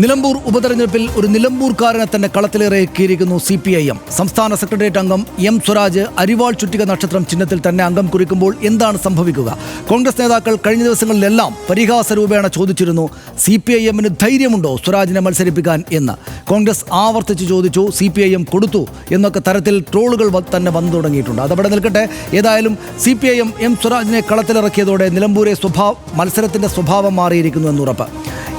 നിലമ്പൂർ ഉപതെരഞ്ഞെടുപ്പിൽ ഒരു നിലമ്പൂർക്കാരനെ തന്നെ കളത്തിലേറക്കിയിരിക്കുന്നു CPIM. സംസ്ഥാന സെക്രട്ടേറിയറ്റ് അംഗം M. സ്വരാജ് അരിവാൾ ചുറ്റിക നക്ഷത്രം ചിഹ്നത്തിൽ തന്നെ അംഗം കുറിക്കുമ്പോൾ എന്താണ് സംഭവിക്കുക? കോൺഗ്രസ് നേതാക്കൾ കഴിഞ്ഞ ദിവസങ്ങളിലെല്ലാം പരിഹാസരൂപേണ ചോദിച്ചിരുന്നു, CPIMന് ധൈര്യമുണ്ടോ സ്വരാജിനെ മത്സരിപ്പിക്കാൻ എന്ന്. കോൺഗ്രസ് ആവർത്തിച്ച് ചോദിച്ചു, CPIM കൊടുത്തു എന്നൊക്കെ തരത്തിൽ ട്രോളുകൾ തന്നെ വന്നു തുടങ്ങിയിട്ടുണ്ട്. അതവിടെ നിൽക്കട്ടെ. ഏതായാലും CPIM M. സ്വരാജിനെ കളത്തിലിറക്കിയതോടെ നിലമ്പൂരെ മത്സരത്തിൻ്റെ സ്വഭാവം മാറിയിരിക്കുന്നു എന്നുറപ്പ്.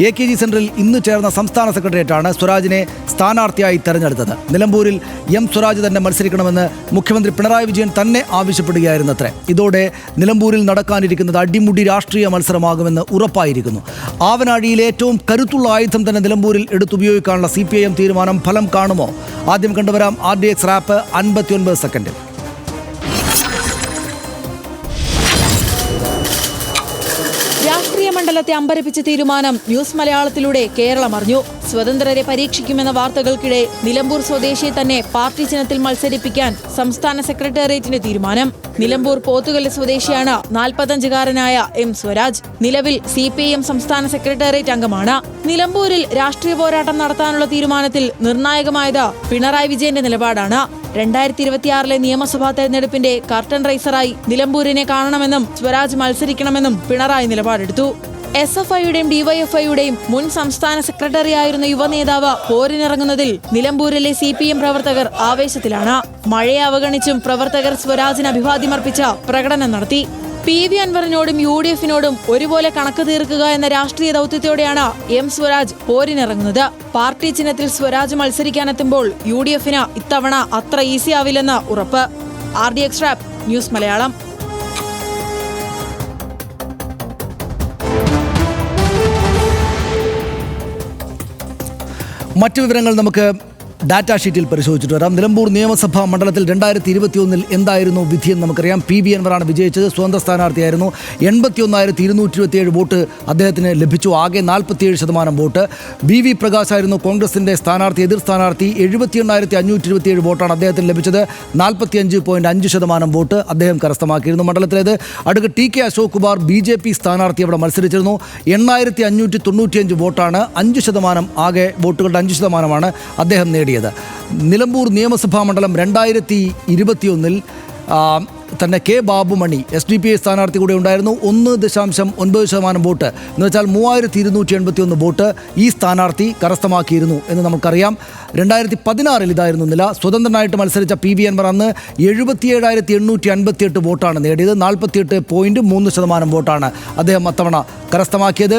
AKG സെൻറ്ററിൽ ഇന്ന് ചേർന്ന സംസ്ഥാന സെക്രട്ടേറിയറ്റാണ് സ്വരാജിനെ സ്ഥാനാർത്ഥിയായി തെരഞ്ഞെടുത്തത്. നിലമ്പൂരിൽ M. സ്വരാജ് തന്നെ മത്സരിക്കണമെന്ന് മുഖ്യമന്ത്രി പിണറായി വിജയൻ തന്നെ ആവശ്യപ്പെടുകയായിരുന്നത്രേ. ഇതോടെ നിലമ്പൂരിൽ നടക്കാനിരിക്കുന്നത് അടിമുടി രാഷ്ട്രീയ മത്സരമാകുമെന്ന് ഉറപ്പായിരിക്കുന്നു. ആവനാഴിയിലെ ഏറ്റവും കരുത്തുള്ള ആയുധം തന്നെ നിലമ്പൂരിൽ എടുത്തുപയോഗിക്കാനുള്ള CPIM തീരുമാനം ഫലം കാണുമോ? ആദ്യം കണ്ടുവരാം RDX റാപ്പ് 59 സെക്കൻഡിൽ. രാഷ്ട്രീയ മണ്ഡലത്തെ അമ്പരപ്പിച്ച തീരുമാനം ന്യൂസ് മലയാളത്തിലൂടെ കേരളം അറിഞ്ഞു. സ്വതന്ത്രരെ പരീക്ഷിക്കുമെന്ന വാർത്തകൾക്കിടെ നിലമ്പൂർ സ്വദേശിയെ തന്നെ പാർട്ടി ചിഹ്നത്തിൽ മത്സരിപ്പിക്കാൻ സംസ്ഥാന സെക്രട്ടേറിയറ്റിന്റെ തീരുമാനം. നിലമ്പൂർ പോത്തുകല്ല് സ്വദേശിയാണ് 45-കാരനായ M. സ്വരാജ്. നിലവിൽ CPIM സംസ്ഥാന സെക്രട്ടേറിയറ്റ് അംഗമാണ്. നിലമ്പൂരിൽ രാഷ്ട്രീയ പോരാട്ടം നടത്താനുള്ള തീരുമാനത്തിൽ നിർണായകമായത് പിണറായി വിജയന്റെ നിലപാടാണ്. 2026 നിയമസഭാ തെരഞ്ഞെടുപ്പിന്റെ കർട്ടൻ റൈസറായി നിലമ്പൂരിനെ കാണണമെന്നും സ്വരാജ് മത്സരിക്കണമെന്നും പിണറായി നിലപാടെടുത്തു. SFIയുടെയും DYFIയുടെയും മുൻ സംസ്ഥാന സെക്രട്ടറിയായിരുന്ന യുവനേതാവ് പോരിനിറങ്ങുന്നതിൽ നിലമ്പൂരിലെ CPM പ്രവർത്തകർ ആവേശത്തിലാണ്. മഴയെ അവഗണിച്ചും പ്രവർത്തകർ സ്വരാജിന് അഭിവാദ്യമർപ്പിച്ച പ്രകടനം നടത്തി. PV അൻവറിനോടും UDFിനോടും ഒരുപോലെ കണക്ക് തീർക്കുക എന്ന രാഷ്ട്രീയ ദൗത്യത്തോടെയാണ് M. സ്വരാജ് പോരിനിറങ്ങുന്നത്. പാർട്ടി ചിഹ്നത്തിൽ സ്വരാജ് മത്സരിക്കാനെത്തുമ്പോൾ UDFിന് ഇത്തവണ അത്ര ഈസി ആവില്ലെന്ന് ഉറപ്പ്. RDX rap news Malayalam. മറ്റു വിവരങ്ങൾ നമുക്ക് ഡാറ്റാ ഷീറ്റിൽ പരിശോധിച്ചിട്ട് വരാം. നിലമ്പൂർ നിയമസഭാ മണ്ഡലത്തിൽ 2021 എന്തായിരുന്നു വിധിയെന്ന് നമുക്കറിയാം. PV അൻവറാണ് വിജയിച്ചത്. സ്വതന്ത്ര സ്ഥാനാർത്ഥിയായിരുന്നു. 81,227 വോട്ട് അദ്ദേഹത്തിന് ലഭിച്ചു. ആകെ 47% വോട്ട്. BV പ്രകാശായിരുന്നു കോൺഗ്രസിൻ്റെ സ്ഥാനാർത്ഥി. എതിർ സ്ഥാനാർത്ഥി 78,527 വോട്ടാണ് അദ്ദേഹത്തിന് ലഭിച്ചത്. 45.5% വോട്ട് അദ്ദേഹം കരസ്ഥമാക്കിയിരുന്നു. മണ്ഡലത്തിലേത് advocate TK Ashok Kumar BJP സ്ഥാനാർത്ഥി അവിടെ മത്സരിച്ചിരുന്നു. 8,595 വോട്ടാണ്. 5% ആകെ വോട്ടുകളുടെ 5%മാണ് അദ്ദേഹം നേടിയത്. നിലമ്പൂർ നിയമസഭാ മണ്ഡലം 2021 തന്നെ K. ബാബുമണി SDPI സ്ഥാനാർത്ഥി കൂടെ ഉണ്ടായിരുന്നു. 1.9% വോട്ട് എന്ന് വെച്ചാൽ 3,281 വോട്ട് ഈ സ്ഥാനാർത്ഥി കരസ്ഥമാക്കിയിരുന്നു എന്ന് നമുക്കറിയാം. 2016 ഇതായിരുന്നു നില. സ്വതന്ത്രനായിട്ട് മത്സരിച്ച PV അൻവർ അന്ന് 77,858 വോട്ടാണ് നേടിയത്. 48.3% വോട്ടാണ് അദ്ദേഹം അത്തവണ കരസ്ഥമാക്കിയത്.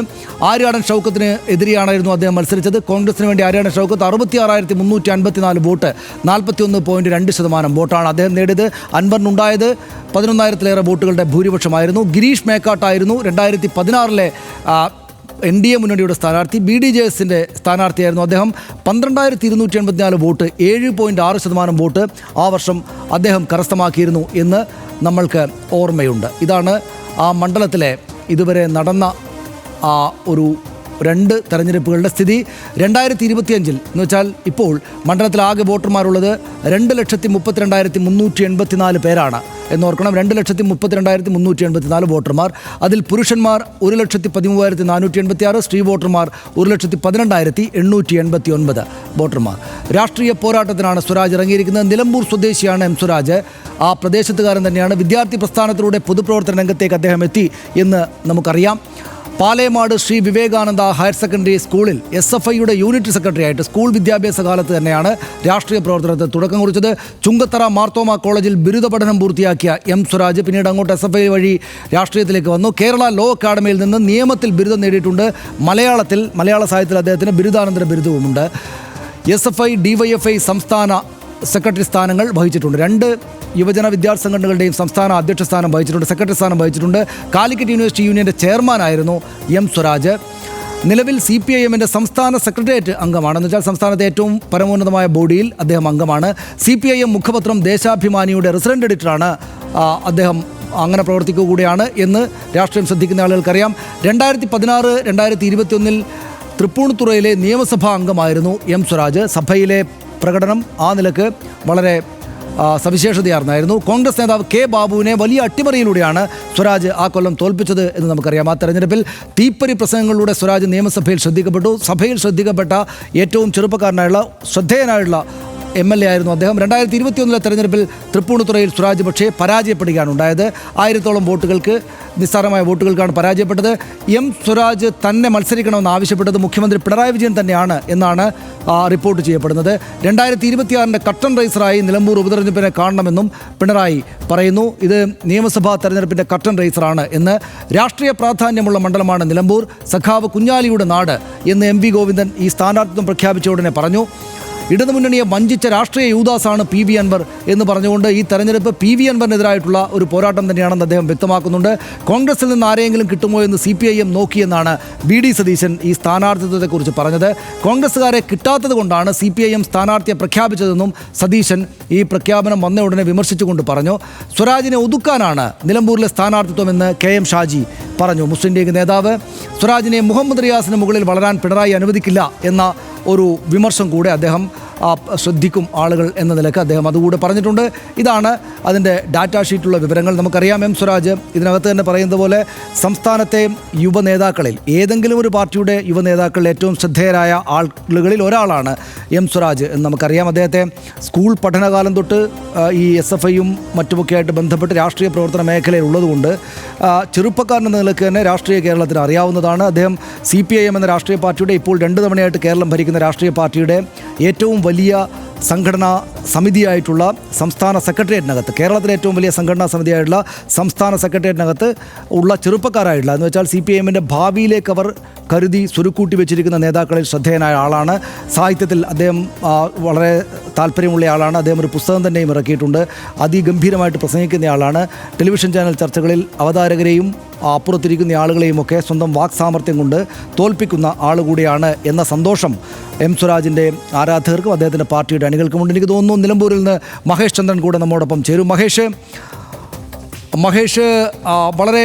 ആര്യാടൻ ഷൗക്കത്തിന് എതിരെയായിരുന്നു അദ്ദേഹം മത്സരിച്ചത്. കോൺഗ്രസിന് വേണ്ടി ആര്യാടൻ ഷൗക്കത്ത് 66,354 വോട്ട് 41.2% വോട്ടാണ് അദ്ദേഹം നേടിയത്. അൻവറിനുണ്ടായത് 11,000-ലേറെ വോട്ടുകളുടെ ഭൂരിപക്ഷമായിരുന്നു. ഗിരീഷ് മേക്കാട്ടായിരുന്നു 2016 NDA മുന്നണിയുടെ സ്ഥാനാർത്ഥി. BDJSൻ്റെ സ്ഥാനാർത്ഥിയായിരുന്നു അദ്ദേഹം. 12,284 വോട്ട് 7.6% വോട്ട് ആ വർഷം അദ്ദേഹം കരസ്ഥമാക്കിയിരുന്നു എന്ന് നമ്മൾക്ക് ഓർമ്മയുണ്ട്. ഇതാണ് ആ മണ്ഡലത്തിലെ ഇതുവരെ നടന്ന ഒരു 2 തെരഞ്ഞെടുപ്പുകളുടെ സ്ഥിതി. 2025 എന്ന് വെച്ചാൽ ഇപ്പോൾ മണ്ഡലത്തിൽ ആകെ വോട്ടർമാരുള്ളത് 2,32,384 പേരാണ് എന്നോർക്കണം. 2,32,384 വോട്ടർമാർ. അതിൽ പുരുഷന്മാർ 1,13,486, സ്ത്രീ വോട്ടർമാർ 1,12,889 വോട്ടർമാർ. രാഷ്ട്രീയ പോരാട്ടത്തിനാണ് സ്വരാജ് ഇറങ്ങിയിരിക്കുന്നത്. നിലമ്പൂർ സ്വദേശിയാണ് M. സ്വരാജ്. ആ പ്രദേശത്തുകാരൻ തന്നെയാണ്. വിദ്യാർത്ഥി പ്രസ്ഥാനത്തിലൂടെ പൊതുപ്രവർത്തന രംഗത്തേക്ക് അദ്ദേഹം എത്തി എന്ന് നമുക്കറിയാം. പാലേമാട് ശ്രീ വിവേകാനന്ദ ഹയർ സെക്കൻഡറി സ്കൂളിൽ SFIയുടെ യൂണിറ്റ് സെക്രട്ടറി ആയിട്ട് സ്കൂൾ വിദ്യാഭ്യാസ കാലത്ത് തന്നെയാണ് രാഷ്ട്രീയ പ്രവർത്തനത്തിന് തുടക്കം കുറിച്ചത്. ചുങ്കത്തറ മാർത്തോമ കോളേജിൽ ബിരുദ പഠനം പൂർത്തിയാക്കിയ M. സ്വരാജ് പിന്നീട് അങ്ങോട്ട് SFI വഴി രാഷ്ട്രീയത്തിലേക്ക് വന്നു. കേരള ലോ അക്കാഡമിയിൽ നിന്ന് നിയമത്തിൽ ബിരുദം നേടിയിട്ടുണ്ട്. മലയാള സാഹിത്യത്തിൽ അദ്ദേഹത്തിന് ബിരുദാനന്തര ബിരുദവുമുണ്ട്. SFI DYFI സംസ്ഥാന സെക്രട്ടറി സ്ഥാനങ്ങൾ വഹിച്ചിട്ടുണ്ട്. 2 യുവജന വിദ്യാർത്ഥി സംഘടനകളുടെയും സംസ്ഥാന അധ്യക്ഷ സ്ഥാനം വഹിച്ചിട്ടുണ്ട്. സെക്രട്ടറി സ്ഥാനം വഹിച്ചിട്ടുണ്ട്. കാലിക്കറ്റ് യൂണിവേഴ്സിറ്റി യൂണിയൻ്റെ ചെയർമാനായിരുന്നു M. സ്വരാജ്. നിലവിൽ CPIMൻ്റെ സംസ്ഥാന സെക്രട്ടേറിയറ്റ് അംഗമാണെന്ന് വെച്ചാൽ സംസ്ഥാനത്തെ ഏറ്റവും പരമോന്നതമായ ബോഡിയിൽ അദ്ദേഹം അംഗമാണ്. CPIM മുഖപത്രം ദേശാഭിമാനിയുടെ റെസിഡന്റ് എഡിറ്ററാണ് അദ്ദേഹം. അങ്ങനെ പ്രവർത്തിക്കുക കൂടിയാണ് എന്ന് രാഷ്ട്രീയം ശ്രദ്ധിക്കുന്ന ആളുകൾക്കറിയാം. 2016-2021 തൃപ്പൂണിത്തുറയിലെ നിയമസഭാ അംഗമായിരുന്നു M. സ്വരാജ്. സഭയിലെ പ്രകടനം ആ നിലക്ക് വളരെ സവിശേഷതയാർന്നായിരുന്നു. കോൺഗ്രസ് നേതാവ് കെ ബാബുവിനെ വലിയ അട്ടിമറിയിലൂടെയാണ് സ്വരാജ് ആ കൊല്ലം തോൽപ്പിച്ചത് എന്ന് നമുക്കറിയാം. ആ തെരഞ്ഞെടുപ്പിൽ തീപ്പരി പ്രസംഗങ്ങളിലൂടെ സ്വരാജ് നിയമസഭയിൽ ശ്രദ്ധിക്കപ്പെട്ടു. സഭയിൽ ശ്രദ്ധിക്കപ്പെട്ട ഏറ്റവും ചെറുപ്പക്കാരനായുള്ള ശ്രദ്ധേയനായുള്ള MLA ആയിരുന്നു അദ്ദേഹം. 2021 തെരഞ്ഞെടുപ്പിൽ തൃപ്പൂണിത്തുറയിൽ സ്വരാജ് പക്ഷേ പരാജയപ്പെടുകയാണ് ഉണ്ടായത്. 1000-ഓളം വോട്ടുകൾക്ക്, നിസ്സാരമായ വോട്ടുകൾക്കാണ് പരാജയപ്പെട്ടത്. സ്വരാജ് തന്നെ മത്സരിക്കണമെന്ന് ആവശ്യപ്പെട്ടത് മുഖ്യമന്ത്രി പിണറായി വിജയൻ തന്നെയാണ് എന്നാണ് റിപ്പോർട്ട് ചെയ്യപ്പെടുന്നത്. 2026 കട്ടൺ റേസറായി നിലമ്പൂർ ഉപതെരഞ്ഞെടുപ്പിനെ കാണണമെന്നും പിണറായി പറയുന്നു. ഇത് നിയമസഭാ തെരഞ്ഞെടുപ്പിൻ്റെ കട്ടൺ റേസറാണ് എന്ന്. രാഷ്ട്രീയ പ്രാധാന്യമുള്ള മണ്ഡലമാണ് നിലമ്പൂർ, സഖാവ് കുഞ്ഞാലിയുടെ നാട് എന്ന് MV ഗോവിന്ദൻ ഈ സ്ഥാനാർത്ഥിത്വം പ്രഖ്യാപിച്ച ഉടനെ പറഞ്ഞു. ഇടതുമുന്നണിയെ വഞ്ചിച്ച രാഷ്ട്രീയ യൂദാസാണ് PV അൻവർ എന്ന് പറഞ്ഞുകൊണ്ട് ഈ തെരഞ്ഞെടുപ്പ് PV അൻവറിനെതിരായിട്ടുള്ള ഒരു പോരാട്ടം തന്നെയാണെന്ന് അദ്ദേഹം വ്യക്തമാക്കുന്നുണ്ട്. കോൺഗ്രസിൽ നിന്ന് ആരെങ്കിലും കിട്ടുമോ എന്ന് CPIM നോക്കിയെന്നാണ് VD സതീശൻ ഈ സ്ഥാനാർത്ഥിത്വത്തെക്കുറിച്ച് പറഞ്ഞത്. കോൺഗ്രസ്സുകാരെ കിട്ടാത്തത് കൊണ്ടാണ് CPIM സ്ഥാനാർത്ഥിയെ പ്രഖ്യാപിച്ചതെന്നും സതീശൻ ഈ പ്രഖ്യാപനം വന്ന ഉടനെ വിമർശിച്ചുകൊണ്ട് പറഞ്ഞു. സ്വരാജിനെ ഒതുക്കാനാണ് നിലമ്പൂരിലെ സ്ഥാനാർത്ഥിത്വമെന്ന് KM ഷാജി പറഞ്ഞു. മുസ്ലിം ലീഗ് നേതാവ് സ്വരാജിനെ മുഹമ്മദ് റിയാസിന് മുകളിൽ വളരാൻ പിണറായി അനുവദിക്കില്ല എന്ന ഒരു വിമർശം കൂടെ അദ്ദേഹം ശ്രദ്ധിക്കും ആളുകൾ എന്ന നിലക്ക് അദ്ദേഹം അതുകൂടെ പറഞ്ഞിട്ടുണ്ട്. ഇതാണ് അതിൻ്റെ ഡാറ്റാ ഷീറ്റുള്ള വിവരങ്ങൾ. നമുക്കറിയാം സ്വരാജ് ഇതിനകത്ത് തന്നെ പറയുന്നത് പോലെ സംസ്ഥാനത്തെ യുവനേതാക്കളിൽ ഏതെങ്കിലും ഒരു പാർട്ടിയുടെ യുവനേതാക്കളിൽ ഏറ്റവും ശ്രദ്ധേയരായ ആളുകളിൽ ഒരാളാണ് സ്വരാജ് എന്ന് നമുക്കറിയാം. അദ്ദേഹത്തെ സ്കൂൾ പഠനകാലം തൊട്ട് ഈ SFIയും മറ്റുമൊക്കെയായിട്ട് ബന്ധപ്പെട്ട് രാഷ്ട്രീയ പ്രവർത്തന മേഖലയിൽ ഉള്ളതുകൊണ്ട് ചെറുപ്പക്കാരൻ എന്ന നിലക്ക് തന്നെ രാഷ്ട്രീയ കേരളത്തിന് അറിയാവുന്നതാണ്. അദ്ദേഹം CPIM എന്ന രാഷ്ട്രീയ പാർട്ടിയുടെ ഇപ്പോൾ 2 തവണയായിട്ട് കേരളം ഭരിക്കുന്ന രാഷ്ട്രീയ പാർട്ടിയുടെ ഏറ്റവും വലിയ സംഘടനാ സമിതിയായിട്ടുള്ള സംസ്ഥാന സെക്രട്ടേറിയറ്റിനകത്ത്, കേരളത്തിലെ ഏറ്റവും വലിയ സംഘടനാ സമിതിയായിട്ടുള്ള സംസ്ഥാന സെക്രട്ടേറിയറ്റിനകത്ത് ഉള്ള ചെറുപ്പക്കാരായിട്ടുള്ള എന്ന് വെച്ചാൽ CPIMൻ്റെ ഭാവിയിലേക്ക് അവർ കരുതി സ്വരുക്കൂട്ടി വെച്ചിരിക്കുന്ന നേതാക്കളിൽ ശ്രദ്ധേയനായ ആളാണ്. സാഹിത്യത്തിൽ അദ്ദേഹം വളരെ താല്പര്യമുള്ള ആളാണ്. അദ്ദേഹം ഒരു പുസ്തകം തന്നെയും ഇറക്കിയിട്ടുണ്ട്. അതിഗംഭീരമായിട്ട് പ്രസംഗിക്കുന്ന ആളാണ്. ടെലിവിഷൻ ചാനൽ ചർച്ചകളിൽ അവതാരകരെയും അപ്പുറത്തിരിക്കുന്ന ആളുകളെയുമൊക്കെ സ്വന്തം വാക് സാമർത്ഥ്യം കൊണ്ട് തോൽപ്പിക്കുന്ന ആളുകൂടിയാണ് എന്ന സന്തോഷം സ്വരാജിൻ്റെ ആരാധകർക്കും അദ്ദേഹത്തിൻ്റെ പാർട്ടിയുടെ അണികൾക്കുമുണ്ട്. എനിക്ക് തോന്നുന്നു നിലമ്പൂരിൽ നിന്ന് മഹേഷ് ചന്ദ്രൻ കൂടെ നമ്മോടൊപ്പം ചേരും. മഹേഷ് വളരെ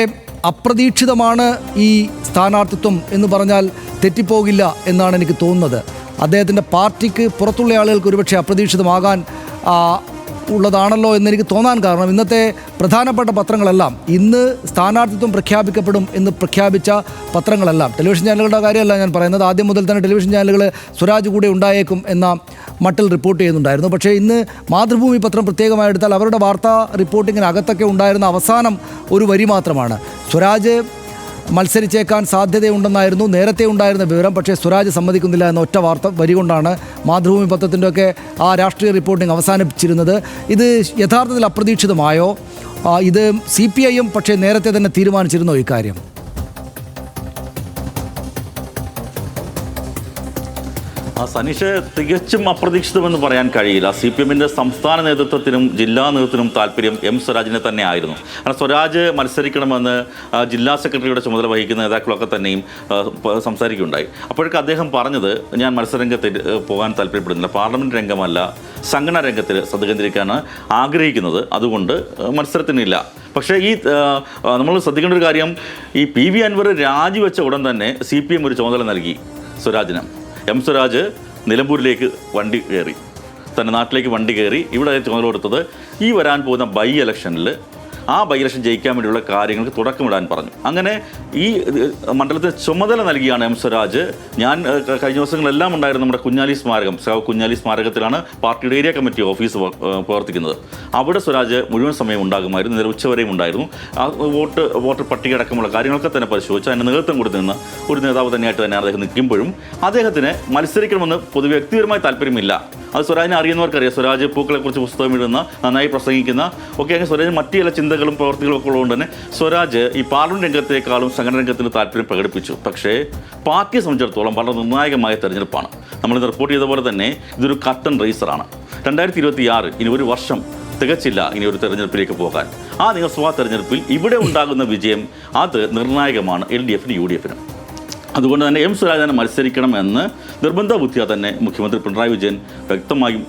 അപ്രതീക്ഷിതമാണ് ഈ സ്ഥാനാർത്ഥിത്വം എന്ന് പറഞ്ഞാൽ തെറ്റിപ്പോകില്ല എന്നാണ് എനിക്ക് തോന്നുന്നത്. അദ്ദേഹത്തിൻ്റെ പാർട്ടിക്ക് പുറത്തുള്ള ആളുകൾക്ക് ഒരുപക്ഷെ അപ്രതീക്ഷിതമാകാൻ ഉള്ളതാണല്ലോ എന്നെനിക്ക് തോന്നാൻ കാരണം ഇന്നത്തെ പ്രധാനപ്പെട്ട പത്രങ്ങളെല്ലാം ഇന്ന് സ്ഥാനാർത്ഥിത്വം പ്രഖ്യാപിക്കപ്പെടും എന്ന് പ്രഖ്യാപിച്ച പത്രങ്ങളെല്ലാം, ടെലിവിഷൻ ചാനലുകളുടെ കാര്യമല്ല ഞാൻ പറയുന്നത്, ആദ്യം മുതൽ തന്നെ ടെലിവിഷൻ ചാനലുകൾ സ്വരാജ് കൂടെ ഉണ്ടായേക്കും എന്ന മട്ടിൽ റിപ്പോർട്ട് ചെയ്യുന്നുണ്ടായിരുന്നു. പക്ഷേ ഇന്ന് മാതൃഭൂമി പത്രം പ്രത്യേകമായി എടുത്താൽ അവരുടെ വാർത്താ റിപ്പോർട്ടിങ്ങിനകത്തൊക്കെ ഉണ്ടായിരുന്ന അവസാനം ഒരു വരി മാത്രമാണ്. സ്വരാജ് മത്സരിച്ചേക്കാൻ സാധ്യതയുണ്ടെന്നായിരുന്നു നേരത്തെ ഉണ്ടായിരുന്ന വിവരം. പക്ഷേ സ്വരാജ് സമ്മതിക്കുന്നില്ല എന്ന ഒറ്റ വാർത്ത വരി കൊണ്ടാണ് മാതൃഭൂമി പത്രത്തിൻ്റെയൊക്കെ ആ രാഷ്ട്രീയ റിപ്പോർട്ടിംഗ് അവസാനിപ്പിച്ചിരുന്നത്. ഇത് യഥാർത്ഥത്തിൽ അപ്രതീക്ഷിതമായോ? ഇത് CPIM പക്ഷേ നേരത്തെ തന്നെ തീരുമാനിച്ചിരുന്നോ ഇക്കാര്യം? സനീഷ്, തികച്ചും അപ്രതീക്ഷിതമെന്ന് പറയാൻ കഴിയില്ല. CPIMൻ്റെ സംസ്ഥാന നേതൃത്വത്തിനും ജില്ലാ നേതൃത്വത്തിനും താല്പര്യം സ്വരാജിനെ തന്നെ ആയിരുന്നു. കാരണം സ്വരാജ് മത്സരിക്കണമെന്ന് ജില്ലാ സെക്രട്ടറിയുടെ ചുമതല വഹിക്കുന്ന നേതാക്കളൊക്കെ തന്നെയും സംസാരിക്കുകയുണ്ടായി. അപ്പോഴൊക്കെ അദ്ദേഹം പറഞ്ഞത്, ഞാൻ മത്സരരംഗത്ത് പോകാൻ താല്പര്യപ്പെടുന്നില്ല, പാർലമെൻറ്റ് രംഗമല്ല സംഘടനാ രംഗത്തിൽ ശ്രദ്ധ കേന്ദ്രീകരിക്കാനാണ് ആഗ്രഹിക്കുന്നത്, അതുകൊണ്ട് മത്സരത്തിനില്ല. പക്ഷേ ഈ നമ്മൾ ശ്രദ്ധിക്കേണ്ട ഒരു കാര്യം, ഈ PV അൻവർ രാജിവെച്ച ഉടൻ തന്നെ CPM ഒരു ചുമതല നൽകി സ്വരാജിന്. സ്വരാജ് നിലമ്പൂരിലേക്ക് വണ്ടി കയറി, തൻ്റെ നാട്ടിലേക്ക് വണ്ടി കയറി ഇവിടെ ചുമതല കൊടുത്തത് ഈ വരാൻ പോകുന്ന ബൈ ഇലക്ഷനിൽ ആ ബൈ ഇലക്ഷൻ ജയിക്കാൻ വേണ്ടിയുള്ള കാര്യങ്ങൾക്ക് തുടക്കമിടാൻ പറഞ്ഞു. അങ്ങനെ ഈ മണ്ഡലത്തിന് ചുമതല നൽകിയാണ് സ്വരാജ്. ഞാൻ കഴിഞ്ഞ ദിവസങ്ങളെല്ലാം ഉണ്ടായിരുന്നു നമ്മുടെ കുഞ്ഞാലി സ്മാരകം, കുഞ്ഞാലി സ്മാരകത്തിലാണ് പാർട്ടിയുടെ ഏരിയ കമ്മിറ്റി ഓഫീസ് പ്രവർത്തിക്കുന്നത്. അവിടെ സ്വരാജ് മുഴുവൻ സമയം ഉണ്ടാകുമായിരുന്നു, ഇന്നലെ ഉച്ചവരെയും ഉണ്ടായിരുന്നു. ആ വോട്ടർ പട്ടിക അടക്കമുള്ള കാര്യങ്ങളൊക്കെ തന്നെ പരിശോധിച്ച് അതിന് നേതൃത്വം കൊടുത്തു നിന്ന ഒരു നേതാവ് തന്നെയായിട്ട് തന്നെയാണ് അദ്ദേഹം നിൽക്കുമ്പോഴും അദ്ദേഹത്തിന് മത്സരിക്കണമെന്ന് പൊതുവെ വ്യക്തിപരമായ താല്പര്യമില്ല. അത് സ്വരാജിനെ അറിയുന്നവർക്കറിയാം. സ്വരാജ് പൂക്കളെക്കുറിച്ച് പുസ്തകം എഴുതുന്ന, നന്നായി പ്രസംഗിക്കുന്ന ഒക്കെ അങ്ങനെ സ്വരാജിന് മറ്റു ചില ചിന്തകളും പ്രവർത്തികളും ഒക്കെ ഉള്ളതുകൊണ്ട് തന്നെ സ്വരാജ് ഈ പാർലമെൻറ്റ് രംഗത്തേക്കാളും സംഘടന രംഗത്തിന് താല്പര്യം പ്രകടിപ്പിച്ചു. പക്ഷേ പാർട്ടിയെ സംബന്ധിച്ചിടത്തോളം വളരെ നിർണായകമായ തെരഞ്ഞെടുപ്പാണ്. നമ്മളിത് റിപ്പോർട്ട് ചെയ്ത പോലെ തന്നെ ഇതൊരു കട്ടൺ റേസറാണ്. 2026 ഇനി ഒരു വർഷം തികച്ചില്ല ഇനി ഒരു തെരഞ്ഞെടുപ്പിലേക്ക് പോകാൻ. ആ നിയമസഭാ തെരഞ്ഞെടുപ്പിൽ ഇവിടെ ഉണ്ടാകുന്ന വിജയം അത് നിർണായകമാണ് LDFനും UDFനും. അതുകൊണ്ട് തന്നെ സ്വരാജ് തന്നെ മത്സരിക്കണമെന്ന് നിർബന്ധ ബുദ്ധിയാ തന്നെ മുഖ്യമന്ത്രി പിണറായി വിജയൻ വ്യക്തമായും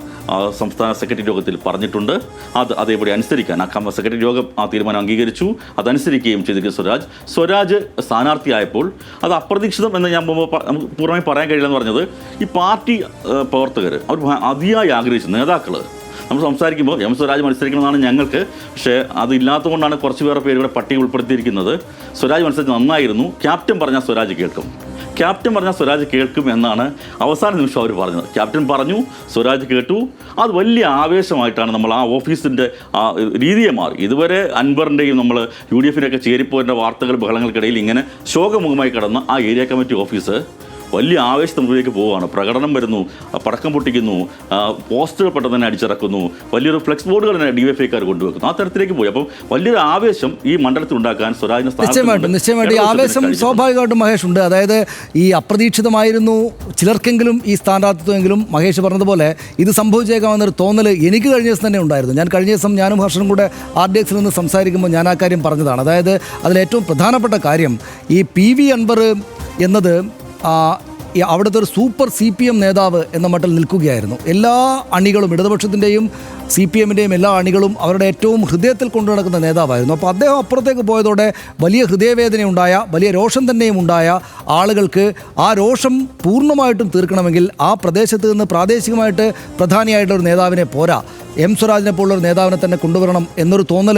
സംസ്ഥാന സെക്രട്ടറി യോഗത്തിൽ പറഞ്ഞിട്ടുണ്ട്. അതേപടി അനുസരിക്കാൻ സെക്രട്ടറി യോഗം ആ തീരുമാനം അംഗീകരിച്ചു, അതനുസരിക്കുകയും ചെയ്തിരിക്കുന്ന സ്വരാജ് സ്ഥാനാർത്ഥിയായപ്പോൾ അത് അപ്രതീക്ഷിതം എന്ന് ഞാൻ പൂർണ്ണമായി പറയാൻ കഴിയില്ലെന്ന് പറഞ്ഞത്, ഈ പാർട്ടി പ്രവർത്തകർ അവർ അതിയായി ആഗ്രഹിച്ചു, നേതാക്കൾ നമ്മൾ സംസാരിക്കുമ്പോൾ എം സ്വരാജ് മത്സരിക്കണമെന്നാണ് ഞങ്ങൾക്ക്. പക്ഷേ അതില്ലാത്തതുകൊണ്ടാണ് കുറച്ച് പേരുടെ പേരുടെ പട്ടിക ഉൾപ്പെടുത്തിയിരിക്കുന്നത്. സ്വരാജ് മത്സരിച്ച് നന്നായിരുന്നു, ക്യാപ്റ്റൻ പറഞ്ഞാൽ സ്വരാജ് കേൾക്കും, ക്യാപ്റ്റൻ പറഞ്ഞാൽ സ്വരാജ് കേൾക്കും എന്നാണ് അവസാന നിമിഷം അവർ പറഞ്ഞത്. ക്യാപ്റ്റൻ പറഞ്ഞു, സ്വരാജ് കേട്ടു. അത് വലിയ ആവേശമായിട്ടാണ് നമ്മൾ ആ ഓഫീസിൻ്റെ ആ രീതിയെ മാറി. ഇതുവരെ അൻവറിൻ്റെയും നമ്മൾ UDF-ൻ്റെയൊക്കെ ചേരിപ്പോരിൻ്റെ വാർത്തകൾ ബഹളങ്ങൾക്കിടയിൽ ഇങ്ങനെ ശോകമുഖമായി കിടന്ന ആ ഏരിയ കമ്മിറ്റി ഓഫീസ് വലിയ ആവേശത്തിലേക്ക് പോവുകയാണ്. പ്രകടനം വരുന്നു, പടക്കം പൊട്ടിക്കുന്നു, പോസ്റ്റർ പെട്ടെന്ന് തന്നെ അടിച്ചിറക്കുന്നു, വലിയൊരു ഫ്ലെക്സ് ബോർഡുകൾ തന്നെ DYFI-ക്കാർ കൊണ്ടുവെക്കുന്നു. ആ തരത്തിലേക്ക് പോയി. അപ്പം വലിയൊരു ആവേശം ഈ മണ്ഡലത്തിൽ ഉണ്ടാക്കാൻ സ്വരാജിനെ നിശ്ചയമായിട്ടും ഈ ആവേശം സ്വാഭാവികമായിട്ടും മഹേഷ് ഉണ്ട്. അതായത് ഈ അപ്രതീക്ഷിതമായിരുന്നു ചിലർക്കെങ്കിലും ഈ സ്ഥാനാർത്ഥിത്വമെങ്കിലും മഹേഷ് പറഞ്ഞതുപോലെ ഇത് സംഭവിച്ചേക്കാമെന്നൊരു തോന്നൽ എനിക്ക് കഴിഞ്ഞ ദിവസം തന്നെ ഉണ്ടായിരുന്നു. ഞാൻ കഴിഞ്ഞ ദിവസം ഞാനും ഹർഷനും കൂടെ RDX-ൽ നിന്ന് സംസാരിക്കുമ്പോൾ ഞാൻ ആ കാര്യം പറഞ്ഞതാണ്. അതായത് അതിലേറ്റവും പ്രധാനപ്പെട്ട കാര്യം ഈ PV അൻവർ എന്നത് അവിടുത്തെ ഒരു സൂപ്പർ CPM നേതാവ് എന്ന മട്ടിൽ നിൽക്കുകയായിരുന്നു. എല്ലാ അണികളും ഇടതുപക്ഷത്തിൻ്റെയും CPM-ൻ്റെയും എല്ലാ അണികളും അവരുടെ ഏറ്റവും ഹൃദയത്തിൽ കൊണ്ടു നടക്കുന്ന നേതാവായിരുന്നു. അപ്പോൾ അദ്ദേഹം അപ്പുറത്തേക്ക് പോയതോടെ വലിയ ഹൃദയവേദനയുണ്ടായ, വലിയ രോഷം തന്നെയും ഉണ്ടായ ആളുകൾക്ക് ആ രോഷം പൂർണ്ണമായിട്ടും തീർക്കണമെങ്കിൽ ആ പ്രദേശത്ത് നിന്ന് പ്രാദേശികമായിട്ട് പ്രധാനിയായിട്ടുള്ള ഒരു നേതാവിനെ പോരാ, എം സ്വരാജിനെ പോലുള്ളൊരു നേതാവിനെ തന്നെ കൊണ്ടുവരണം എന്നൊരു തോന്നൽ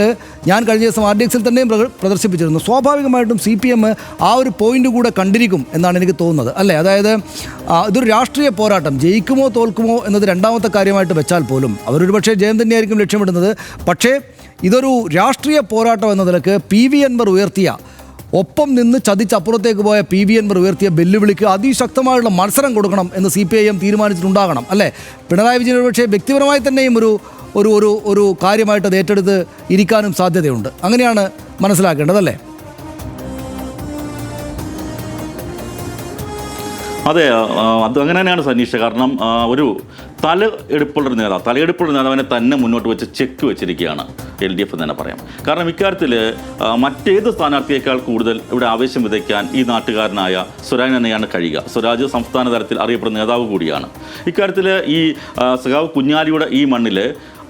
ഞാൻ കഴിഞ്ഞ ദിവസം RDX-ൽ തന്നെയും പ്രദർശിപ്പിച്ചിരുന്നു. സ്വാഭാവികമായിട്ടും CPM ആ ഒരു പോയിന്റ് കൂടെ കണ്ടിരിക്കും എന്നാണ് എനിക്ക് തോന്നുന്നത്, അല്ലേ? അതായത് ഇതൊരു രാഷ്ട്രീയ പോരാട്ടം, ജയിക്കുമോ തോൽക്കുമോ എന്നത് രണ്ടാമത്തെ കാര്യമായിട്ട് വെച്ചാൽ പോലും അവരൊരു പക്ഷേ ജയം തന്നെയായിരിക്കും ലക്ഷ്യമിടുന്നത്. പക്ഷേ ഇതൊരു രാഷ്ട്രീയ പോരാട്ടം എന്ന നിലക്ക് PV അൻവർ ഉയർത്തിയ, ഒപ്പം നിന്ന് ചതിച്ചപ്പുറത്തേക്ക് പോയ PV അൻവർ ഉയർത്തിയ വെല്ലുവിളിക്ക് അതിശക്തമായുള്ള മത്സരം കൊടുക്കണം എന്ന് CPIM തീരുമാനിച്ചിട്ടുണ്ടാകണം, അല്ലേ? പിണറായി വിജയൻ പക്ഷേ വ്യക്തിപരമായി തന്നെയും ഒരു കാര്യമായിട്ട് അത് ഏറ്റെടുത്ത് ഇരിക്കാനും സാധ്യതയുണ്ട്. അങ്ങനെയാണ് മനസ്സിലാക്കേണ്ടതല്ലേ? അതെ, അത് അങ്ങനെ തന്നെയാണ് സനീഷ. കാരണം ഒരു തലയെടുപ്പുള്ള നേതാവിനെ തന്നെ മുന്നോട്ട് വെച്ച് ചെക്ക് വെച്ചിരിക്കുകയാണ് LDF എന്ന് തന്നെ പറയാം. കാരണം ഇക്കാര്യത്തിൽ മറ്റേത് സ്ഥാനാർത്ഥിയേക്കാൾ കൂടുതൽ ഇവിടെ ആവേശം വിതയ്ക്കാൻ ഈ നാട്ടുകാരനായ സ്വരാജ് തന്നെയാണ് കഴിയുക. സ്വരാജ് സംസ്ഥാന തലത്തിൽ അറിയപ്പെടുന്ന നേതാവ് കൂടിയാണ്. ഇക്കാര്യത്തിൽ ഈ സഖാവ് കുഞ്ഞാലിയുടെ ഈ മണ്ണിൽ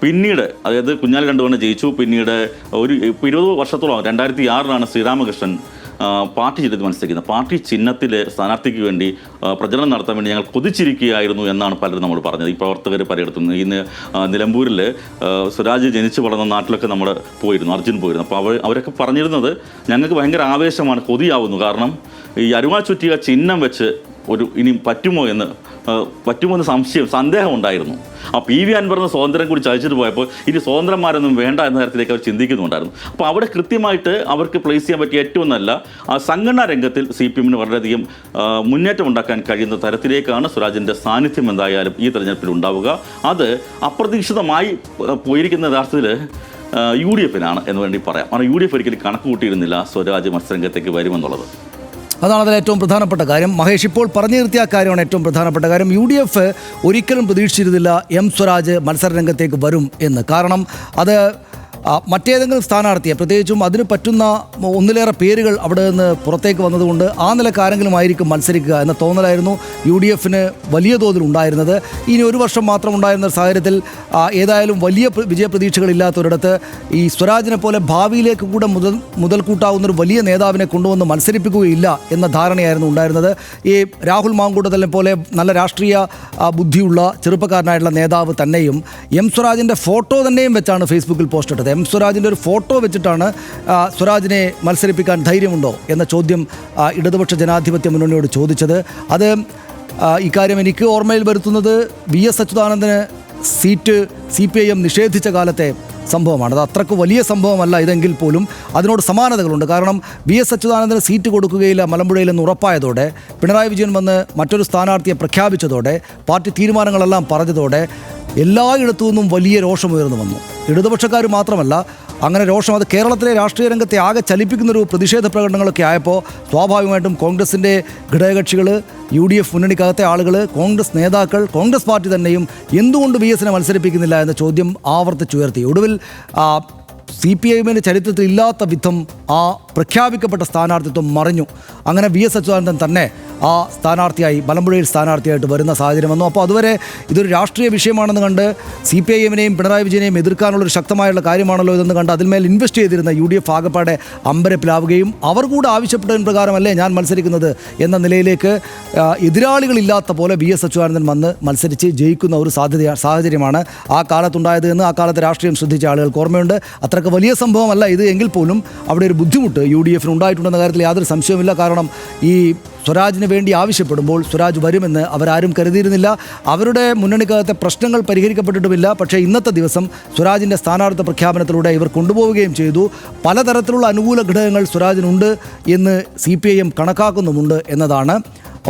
പിന്നീട്, അതായത് കുഞ്ഞാലി 2 തവണ ജയിച്ചു, പിന്നീട് ഒരു 20 വർഷത്തോളം 2006 ശ്രീരാമകൃഷ്ണൻ പാർട്ടി ചിഹ്നത്തിൽ മത്സരിക്കുന്നത്. പാർട്ടി ചിഹ്നത്തിൽ സ്ഥാനാർത്ഥിക്ക് വേണ്ടി പ്രചരണം നടത്താൻ വേണ്ടി ഞങ്ങൾ കൊതിച്ചിരിക്കുകയായിരുന്നു എന്നാണ് പലരും നമ്മൾ പറഞ്ഞത്. ഈ പ്രവർത്തകർ പലയിടത്തുനിന്ന് ഇന്ന് നിലമ്പൂരിൽ സ്വരാജ് ജനിച്ചു വളർന്ന നാട്ടിലൊക്കെ നമ്മൾ പോയിരുന്നു, അർജുൻ പോയിരുന്നു. അപ്പോൾ അവരൊക്കെ പറഞ്ഞിരുന്നത് ഞങ്ങൾക്ക് ഭയങ്കര ആവേശമാണ്, കൊതിയാവുന്നു. കാരണം ഈ അരുവാ ചുറ്റിക ചിഹ്നം വെച്ച് ഇനി പറ്റുമോ എന്ന് സന്ദേഹം ഉണ്ടായിരുന്നു. ആ PV അൻവറിന് സ്വാതന്ത്ര്യം കൂടി ചതിച്ചിട്ട് പോയപ്പോൾ ഇനി സ്വതന്ത്രന്മാരൊന്നും വേണ്ട എന്ന തരത്തിലേക്ക് അവർ ചിന്തിക്കുന്നുണ്ടായിരുന്നു. അപ്പോൾ അവിടെ കൃത്യമായിട്ട് അവർക്ക് പ്ലേസ് ചെയ്യാൻ പറ്റിയ ഏറ്റവും നല്ല സംഘടനാ രംഗത്തിൽ CPM-ന് വളരെയധികം മുന്നേറ്റം ഉണ്ടാക്കാൻ കഴിയുന്ന തരത്തിലേക്കാണ് സ്വരാജിൻ്റെ സാന്നിധ്യം എന്തായാലും ഈ തെരഞ്ഞെടുപ്പിൽ ഉണ്ടാവുക. അത് അപ്രതീക്ഷിതമായി പോയിരിക്കുന്ന യഥാർത്ഥത്തിൽ UDF-നാണ് എന്ന് വേണ്ടി പറയാം. കാരണം UDF ഒരിക്കലും കണക്ക് കൂട്ടിയിരുന്നില്ല സ്വരാജ് മത്സരരംഗത്തേക്ക് വരുമെന്നുള്ളത്. അതാണ് അതിൽ ഏറ്റവും പ്രധാനപ്പെട്ട കാര്യം. മഹേഷ് ഇപ്പോൾ പറഞ്ഞു നിർത്തിയ കാര്യമാണ് ഏറ്റവും പ്രധാനപ്പെട്ട കാര്യം. UDF ഒരിക്കലും പ്രതീക്ഷിച്ചിരുന്നില്ല എം സ്വരാജ് മത്സരരംഗത്തേക്ക് വരും എന്ന്. കാരണം അത് മറ്റേതെങ്കിലും സ്ഥാനാർത്ഥിയെ, പ്രത്യേകിച്ചും അതിന് പറ്റുന്ന ഒന്നിലേറെ പേരുകൾ അവിടെ നിന്ന് പുറത്തേക്ക് വന്നതുകൊണ്ട് ആ നിലക്ക് ആരെങ്കിലും ആയിരിക്കും മത്സരിക്കുക എന്ന തോന്നലായിരുന്നു UDF-ന് വലിയ തോതിൽ ഉണ്ടായിരുന്നത്. ഇനി ഒരു വർഷം മാത്രം ഉണ്ടായിരുന്ന സാഹചര്യത്തിൽ ഏതായാലും വലിയ വിജയപ്രതീക്ഷകളില്ലാത്തൊരിടത്ത് ഈ സ്വരാജിനെ പോലെ ഭാവിയിലേക്ക് കൂടെ മുതൽക്കൂട്ടാവുന്നൊരു വലിയ നേതാവിനെ കൊണ്ടുവന്ന് മത്സരിപ്പിക്കുകയില്ല എന്ന ധാരണയായിരുന്നു ഉണ്ടായിരുന്നത്. ഈ രാഹുൽ മാങ്കൂട്ടത്തിനെ പോലെ നല്ല രാഷ്ട്രീയ ബുദ്ധിയുള്ള ചെറുപ്പക്കാരനായിട്ടുള്ള നേതാവ് തന്നെയും എം സ്വരാജിൻ്റെ ഫോട്ടോ തന്നെയും വെച്ചാണ് ഫേസ്ബുക്കിൽ പോസ്റ്റ് ഇട്ടത്. എം സ്വരാജിൻ്റെ ഒരു ഫോട്ടോ വെച്ചിട്ടാണ് സ്വരാജിനെ മത്സരിപ്പിക്കാൻ ധൈര്യമുണ്ടോ എന്ന ചോദ്യം ഇടതുപക്ഷ ജനാധിപത്യ മുന്നണിയോട് ചോദിച്ചത്. അത് ഇക്കാര്യം എനിക്ക് ഓർമ്മയിൽ വരുത്തുന്നത് VS അച്യുതാനന്ദന് സീറ്റ് CPIM നിഷേധിച്ച കാലത്തെ സംഭവമാണ്. അത് അത്രക്ക് വലിയ സംഭവമല്ല ഇതെങ്കിൽ പോലും അതിനോട് സമാനതകളുണ്ട്. കാരണം VS അച്യുതാനന്ദന് സീറ്റ് കൊടുക്കുകയില്ല മലമ്പുഴയിൽ നിന്ന് ഉറപ്പായതോടെ, പിണറായി വിജയൻ വന്ന് മറ്റൊരു സ്ഥാനാർത്ഥിയെ പ്രഖ്യാപിച്ചതോടെ, പാർട്ടി തീരുമാനങ്ങളെല്ലാം പറഞ്ഞതോടെ എല്ലായിടത്തു നിന്നും വലിയ രോഷമുയർന്നു വന്നു. ഇടതുപക്ഷക്കാർ മാത്രമല്ല, അങ്ങനെ രോഷം അത് കേരളത്തിലെ രാഷ്ട്രീയ രംഗത്തെ ആകെ ചലിപ്പിക്കുന്നൊരു പ്രതിഷേധ പ്രകടനങ്ങളൊക്കെ ആയപ്പോൾ സ്വാഭാവികമായിട്ടും കോൺഗ്രസിൻ്റെ ഘടകകക്ഷികൾ, UDF മുന്നണിക്കകത്തെ ആളുകൾ, കോൺഗ്രസ് നേതാക്കൾ, കോൺഗ്രസ് പാർട്ടി തന്നെയും എന്തുകൊണ്ട് VS-നെ മത്സരിപ്പിക്കുന്നില്ല എന്ന ചോദ്യം ആവർത്തിച്ചുയർത്തി. ഒടുവിൽ CPIMന്റെ ചരിത്രത്തിൽ ഇല്ലാത്ത വിധം ആ പ്രഖ്യാപിക്കപ്പെട്ട സ്ഥാനാർത്ഥിത്വം മറിഞ്ഞു. അങ്ങനെ VS അച്യുതാനന്ദൻ തന്നെ ആ സ്ഥാനാർത്ഥിയായി മലമ്പുഴയിൽ സ്ഥാനാർത്ഥിയായിട്ട് വരുന്ന സാഹചര്യം വന്നു. അപ്പോൾ അതുവരെ ഇതൊരു രാഷ്ട്രീയ വിഷയമാണെന്ന് കണ്ട് CPIMനെയും പിണറായി വിജയനെയും എതിർക്കാനുള്ളൊരു ശക്തമായുള്ള കാര്യമാണല്ലോ ഇതെന്ന് കണ്ട് അതിന്മേൽ ഇൻവെസ്റ്റ് ചെയ്തിരുന്ന UDF ആകപ്പാടെ അമ്പരപ്പിലാവുകയും അവർ കൂടെ ആവശ്യപ്പെട്ടതിന് പ്രകാരമല്ലേ ഞാൻ മത്സരിക്കുന്നത് എന്ന നിലയിലേക്ക് എതിരാളികളില്ലാത്ത പോലെ VS അച്യുതാനന്ദൻ വന്ന് മത്സരിച്ച് ജയിക്കുന്ന ഒരു സാഹചര്യമാണ് ആ കാലത്തുണ്ടായത് എന്ന് ആ കാലത്ത് രാഷ്ട്രീയം ശ്രദ്ധിച്ച ആളുകൾക്ക് ഓർമ്മയുണ്ട്. അത്രയ്ക്ക് വലിയ സംഭവമല്ല ഇത് എങ്കിൽ പോലും അവിടെ ഒരു ബുദ്ധിമുട്ട് UDFന് ഉണ്ടായിട്ടുണ്ടെന്ന കാര്യത്തിൽ യാതൊരു സംശയവുമില്ല. കാരണം ഈ സ്വരാജിന് വേണ്ടി ആവശ്യപ്പെടുമ്പോൾ സ്വരാജ് വരുമെന്ന് അവരാരും കരുതിയിരുന്നില്ല. അവരുടെ മുന്നണിക്കകത്തെ പ്രശ്നങ്ങൾ പരിഹരിക്കപ്പെട്ടിട്ടുമില്ല. പക്ഷേ ഇന്നത്തെ ദിവസം സ്വരാജിൻ്റെ സ്ഥാനാർത്ഥി പ്രഖ്യാപനത്തിലൂടെ ഇവർ കൊണ്ടുപോവുകയും ചെയ്തു. പലതരത്തിലുള്ള അനുകൂല ഘടകങ്ങൾ സ്വരാജിനുണ്ട് എന്ന് CPIM കണക്കാക്കുന്നുമുണ്ട് എന്നതാണ്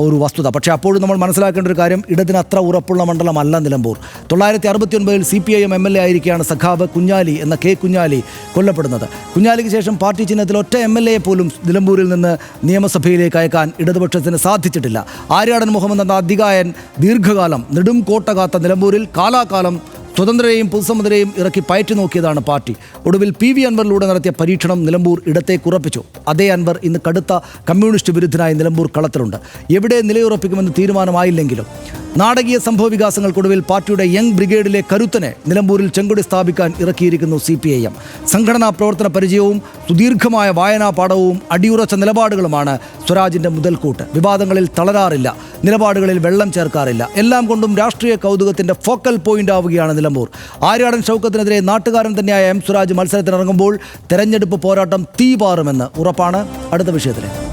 ഒരു വസ്തുത. പക്ഷേ അപ്പോഴും നമ്മൾ മനസ്സിലാക്കേണ്ട ഒരു കാര്യം, ഇടതിന് അത്ര ഉറപ്പുള്ള മണ്ഡലമല്ല നിലമ്പൂർ. 969 CPIM MLA ആയിരിക്കുകയാണ് സഖാവ് കുഞ്ഞാലി എന്ന K. കുഞ്ഞാലി കൊല്ലപ്പെടുന്നത്. കുഞ്ഞാലിക്ക് ശേഷം പാർട്ടി ചിഹ്നത്തിൽ ഒറ്റ MLA പോലും നിലമ്പൂരിൽ നിന്ന് നിയമസഭയിലേക്ക് അയക്കാൻ ഇടതുപക്ഷത്തിന് സാധിച്ചിട്ടില്ല. ആര്യാടൻ മുഹമ്മദ് എന്ന അധികായൻ ദീർഘകാലം നെടും കോട്ട കാത്ത നിലമ്പൂരിൽ കാലാകാലം സ്വതന്ത്രരെയും പൊതുസമ്മതരെയും ഇറക്കി പയറ്റി നോക്കിയതാണ് പാർട്ടി. ഒടുവിൽ PV അൻവറിലൂടെ നടത്തിയ പരീക്ഷണം നിലമ്പൂർ ഇടത്തേക്ക് ഉറപ്പിച്ചു. അതേ അൻവർ ഇന്ന് കടുത്ത കമ്മ്യൂണിസ്റ്റ് വിരുദ്ധനായി നിലമ്പൂർ കളത്തിലുണ്ട്. എവിടെ നിലയുറപ്പിക്കുമെന്ന് തീരുമാനമായില്ലെങ്കിലും നാടകീയ സംഭവ വികാസങ്ങൾക്കൊടുവിൽ പാർട്ടിയുടെ യങ് ബ്രിഗേഡിലെ കരുത്തനെ നിലമ്പൂരിൽ ചെങ്കൊടി സ്ഥാപിക്കാൻ ഇറക്കിയിരിക്കുന്നു CPIM. സംഘടനാ പ്രവർത്തന പരിചയവും സുദീർഘമായ വായനാ പാഠവും അടിയുറച്ച നിലപാടുകളുമാണ് സ്വരാജിൻ്റെ മുതൽക്കൂട്ട്. വിവാദങ്ങളിൽ തളരാറില്ല, നിലപാടുകളിൽ വെള്ളം ചേർക്കാറില്ല. എല്ലാം കൊണ്ടും രാഷ്ട്രീയ കൗതുകത്തിൻ്റെ ഫോക്കൽ പോയിന്റ് ആവുകയാണ് നിലമ്പൂർ. ആര്യാടൻ ഷൗക്കത്തിനെതിരെ നാട്ടുകാരൻ തന്നെയായ M. സ്വരാജ് മത്സരത്തിനിറങ്ങുമ്പോൾ തെരഞ്ഞെടുപ്പ് പോരാട്ടം തീപാറുമെന്ന് ഉറപ്പാണ്. അടുത്ത വിഷയത്തിലേക്ക്.